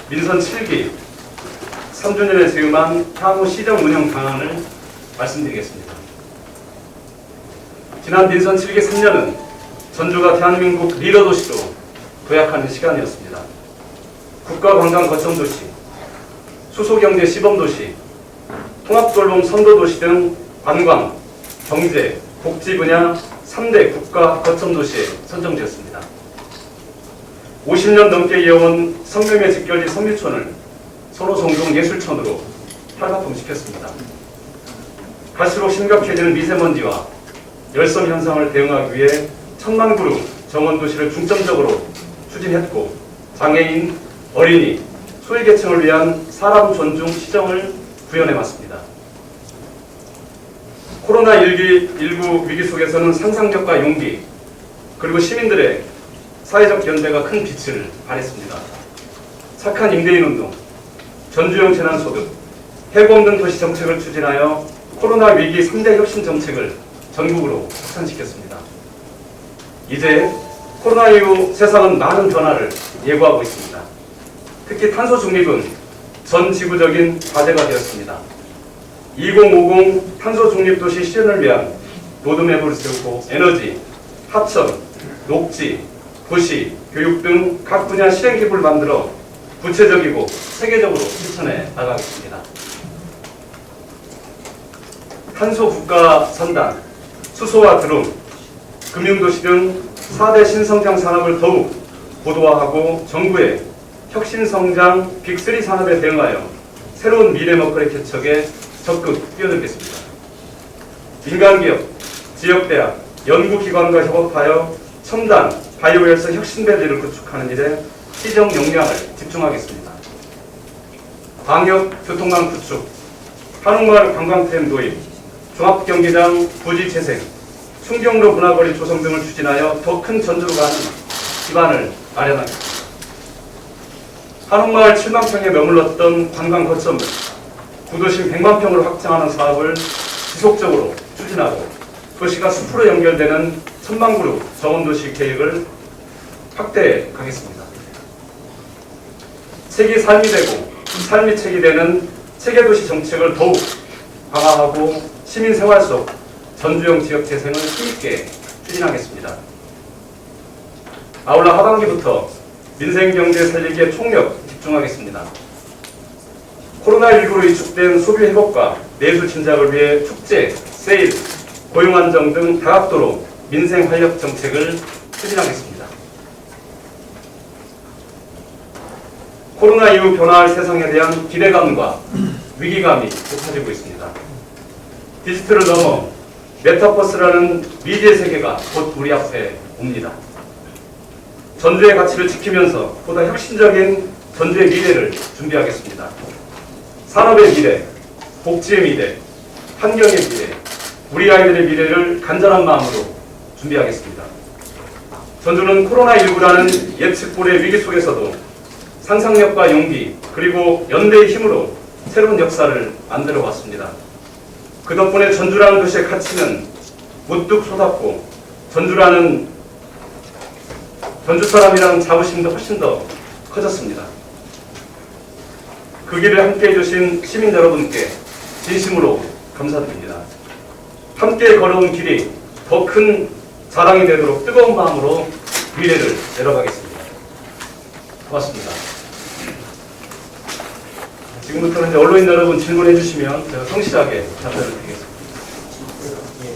민선 7기 3주년에 제음한 향후 시정 운영 방안을 말씀드리겠습니다. 지난 민선 7기 3년은 전주가 대한민국 리더 도시로 도약하는 시간이었습니다. 국가관광 거점도시, 수소경제 시범도시, 통합돌봄 선도도시 등 관광, 경제, 복지 분야 3대 국가 거점도시에 선정되었습니다. 50년 넘게 이어온 성명의 직결지 성미촌을 선호성동 예술촌으로 탈바꿈시켰습니다. 갈수록 심각해지는 미세먼지와 열섬 현상을 대응하기 위해 1000만 그루 정원도시를 중점적으로 추진했고, 장애인, 어린이, 소외계층을 위한 사람 존중 시정을 구현해왔습니다. 코로나19 위기 속에서는 상상력과 용기, 그리고 시민들의 사회적 연대가 큰 빛을 발했습니다. 착한 임대인운동, 전주형 재난소득, 해고 없는 도시 정책을 추진하여 코로나 위기 3대 혁신 정책을 전국으로 확산시켰습니다. 이제 코로나 이후 세상은 많은 변화를 예고하고 있습니다. 특히 탄소 중립은 전 지구적인 과제가 되었습니다. 2050 탄소 중립 도시 실현을 위한 로드맵을 세우고 에너지, 하천, 녹지, 도시, 교육 등 각 분야 실행 기구를 만들어 구체적이고 세계적으로 실천해 나가겠습니다. 탄소 국가 선단, 수소와 드론, 금융도시 등 4대 신성장 산업을 더욱 고도화하고 정부의 혁신성장 빅3 산업에 대응하여 새로운 미래 먹거리 개척에 적극 뛰어들겠습니다. 민간기업, 지역대학, 연구기관과 협업하여 첨단 바이오헬스 혁신배들을 구축하는 일에 시정 역량을 집중하겠습니다. 광역 교통망 구축, 한옥마을 관광템 도입, 종합경기장 부지 재생, 충경로 문화거리 조성 등을 추진하여 더 큰 전주로 가는 기반을 마련하겠습니다. 한옥마을 7만 평에 머물렀던 관광 거점을 구도심 100만 평으로 확장하는 사업을 지속적으로 추진하고, 도시가 숲으로 연결되는 1000만 그루 정원도시 계획을 확대해 가겠습니다. 책이 삶이 되고 삶이 책이 되는 체계도시 정책을 더욱 강화하고 시민 생활 속 전주형 지역 재생을 힘있게 추진하겠습니다. 아울러 하반기부터 민생경제 살리기에 총력 집중하겠습니다. 코로나19로 위축된 소비 회복과 내수 진작을 위해 축제, 세일, 고용 안정 등 다각도로 민생 활력 정책을 추진하겠습니다. 코로나 이후 변화할 세상에 대한 기대감과 위기감이 높아지고 있습니다. 디지털을 넘어 메타버스라는 미디어 세계가 곧 우리 앞에 옵니다. 전주의 가치를 지키면서 보다 혁신적인 전주의 미래를 준비하겠습니다. 산업의 미래, 복지의 미래, 환경의 미래, 우리 아이들의 미래를 간절한 마음으로 준비하겠습니다. 전주는 코로나19라는 예측불의 위기 속에서도 상상력과 용기, 그리고 연대의 힘으로 새로운 역사를 만들어 왔습니다. 그 덕분에 전주라는 도시의 가치는 우뚝 솟았고, 전주 사람이라는 자부심도 훨씬 더 커졌습니다. 그 길을 함께 해주신 시민 여러분께 진심으로 감사드립니다. 함께 걸어온 길이 더 큰 자랑이 되도록 뜨거운 마음으로 미래를 열어가겠습니다. 고맙습니다. 지금부터는 이제 언론인 여러분 질문해 주시면 제가 성실하게 답변을 드리겠습니다.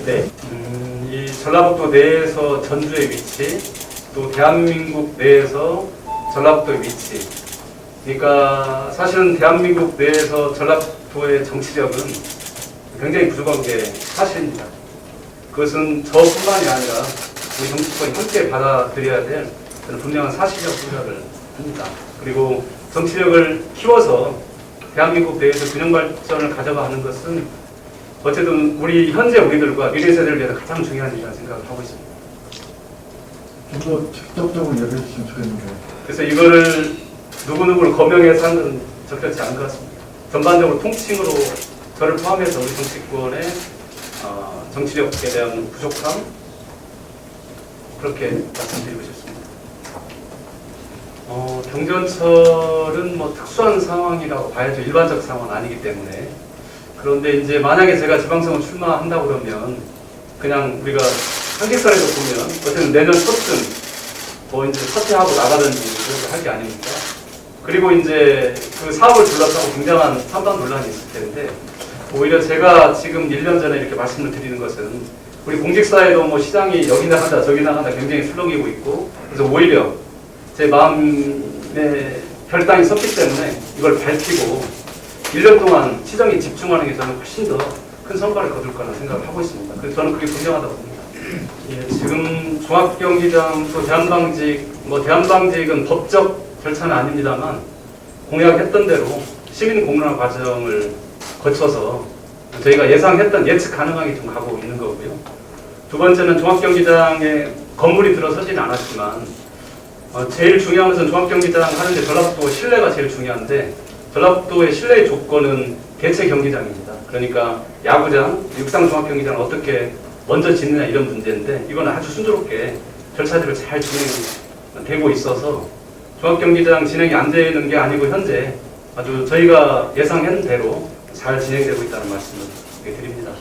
네, 이 전라북도 내에서 전주의 위치, 또 대한민국 내에서 전라북도의 위치. 그러니까 사실은 대한민국 내에서 전라북도의 정치력은 굉장히 부족한 게 사실입니다. 그것은 저뿐만이 아니라 우리 정치권이 함께 받아들여야 될 분명한 사실이라고 생각을 합니다. 그리고 정치력을 키워서 대한민국 내에서 균형 발전을 가져가는 것은 어쨌든 우리 현재 우리들과 미래 세대를 위해서 가장 중요한 일이라고 생각을 하고 있습니다. 좀 더 직접적으로 얘기해 주시면 좋겠는데. 그래서 이거를 누구누구를 거명해서 하는 건 적절치 않은 것 같습니다. 전반적으로 통칭으로 저를 포함해서 우리 정치권의 정치력에 대한 부족함, 그렇게 말씀드리고 싶습니다. 경전철은 뭐 특수한 상황이라고 봐야죠. 일반적 상황은 아니기 때문에. 그런데 이제 만약에 제가 지방선거 출마한다고 그러면 그냥 우리가 한길살에서 보면 어쨌든 내년 초쯤 뭐 이제 사퇴하고 나가든지 그렇게 할 게 아닙니까? 그리고 이제 그 사업을 둘러싸고 굉장한 찬반 논란이 있을 텐데 오히려 제가 지금 1년 전에 이렇게 말씀을 드리는 것은 우리 공직사회도 뭐 시장이 여기 나간다 저기 나간다 굉장히 술렁이고 있고 그래서 오히려 제 마음에 결단이 섰기 때문에 이걸 밝히고 1년 동안 시정에 집중하는 게 저는 훨씬 더 큰 성과를 거둘 거라는 생각을 하고 있습니다. 그래서 저는 그게 분명하다고 봅니다. 예, 지금 종합경기장 또 대한방직은 법적 절차는 아닙니다만 공약했던 대로 시민 공론화 과정을 거쳐서 저희가 예측 가능하게 좀 가고 있는 거고요. 두 번째는 종합경기장에 건물이 들어서지는 않았지만 제일 중요한 것은 종합경기장 하는데 전라북도 실내가 제일 중요한데 전라북도의 실내의 조건은 개체 경기장입니다. 그러니까 야구장, 육상종합경기장을 어떻게 먼저 짓느냐 이런 문제인데 이거는 아주 순조롭게 절차들을 잘 진행되고 있어서 종합경기장 진행이 안 되는 게 아니고 현재 아주 저희가 예상한 대로 잘 진행되고 있다는 말씀을 드립니다.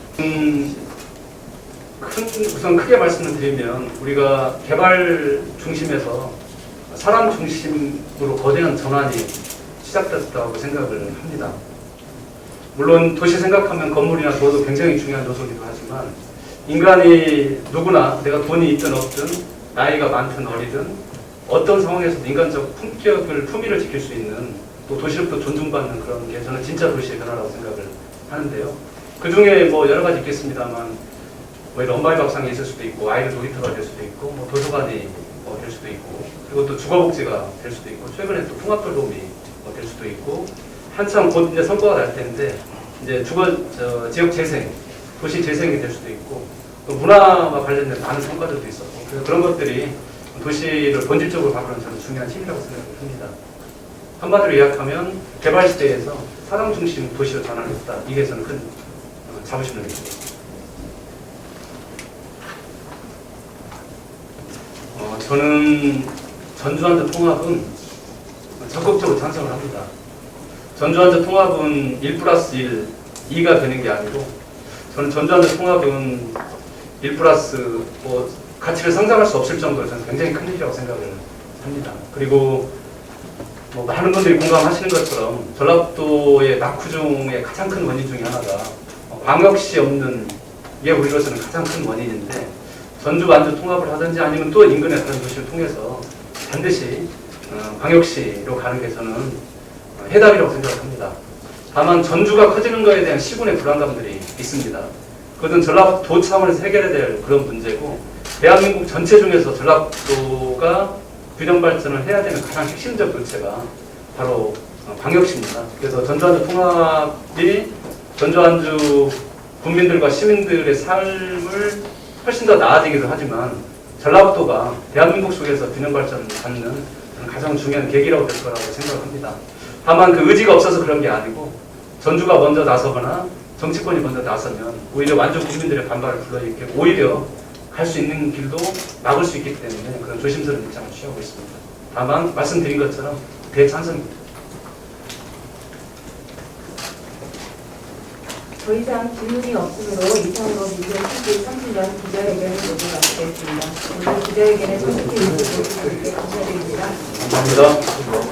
우선 크게 말씀을 드리면 우리가 개발 중심에서 사람 중심으로 거대한 전환이 시작됐다고 생각을 합니다. 물론 도시 생각하면 건물이나 도도 굉장히 중요한 요소이기도 하지만 인간이 누구나 내가 돈이 있든 없든 나이가 많든 어리든 어떤 상황에서도 인간적 품위를 지킬 수 있는 또 도시로부터 존중받는 그런 게 저는 진짜 도시의 변화라고 생각을 하는데요. 그 중에 뭐 여러 가지 있겠습니다만 뭐 이런 엄마의 밥상이 있을 수도 있고 아이들 놀이터가 될 수도 있고 뭐 도서관이 될 수도 있고 그리고 또 주거복지가 될 수도 있고 최근에 또 통합돌봄이 될 수도 있고 한참 곧 이제 선거가 날 텐데 이제 지역 재생, 도시 재생이 될 수도 있고 또 문화와 관련된 많은 성과들도 있었고 그래서 그런 것들이 도시를 본질적으로 바꾸는 저는 중요한 힘이라고 생각을 합니다. 한마디로 요약하면 개발 시대에서 사람 중심 도시로 전환했다. 이게 저는 큰 자부심을 느낍니다. 저는 전주한도 통합은 적극적으로 찬성을 합니다. 전주한도 통합은 1+1, 2가 되는 게 아니고 저는 전주한도 통합은 1+ 뭐 가치를 상상할 수 없을 정도로 저는 굉장히 큰 일이라고 생각을 합니다. 그리고 뭐 많은 분들이 공감하시는 것처럼 전라북도의 낙후중의 가장 큰 원인 중에 하나가 광역시 없는 게 우리로서는 가장 큰 원인인데 전주 완주 통합을 하든지 아니면 또 인근의 다른 도시를 통해서 반드시 광역시로 가는 게 저는 해답이라고 생각합니다. 다만 전주가 커지는 것에 대한 시군의 불안감들이 있습니다. 그것은 전라북도 차원에서 해결해야 될 그런 문제고 대한민국 전체 중에서 전라북도가 균형 발전을 해야 되는 가장 핵심적 교체가 바로 광역시입니다. 그래서 전주완주 통합이 전주완주 국민들과 시민들의 삶을 훨씬 더 나아지기도 하지만 전라북도가 대한민국 속에서 균형 발전을 갖는 가장 중요한 계기라고 될 거라고 생각합니다. 다만 그 의지가 없어서 그런 게 아니고 전주가 먼저 나서거나 정치권이 먼저 나서면 오히려 완주 국민들의 반발을 불러일으키고 오히려 갈 수 있는 길도 막을 수 있기 때문에 그런 조심스러운 입장을 취하고 있습니다. 다만 말씀드린 것처럼 대찬성입니다. 더 이상 질문이 없으므로 이상으로 미디어 TV 30년 기자회견을 모두 마치겠습니다. 오늘 기자회견에 참석해 주신 모든 감사드립니다. 감사합니다.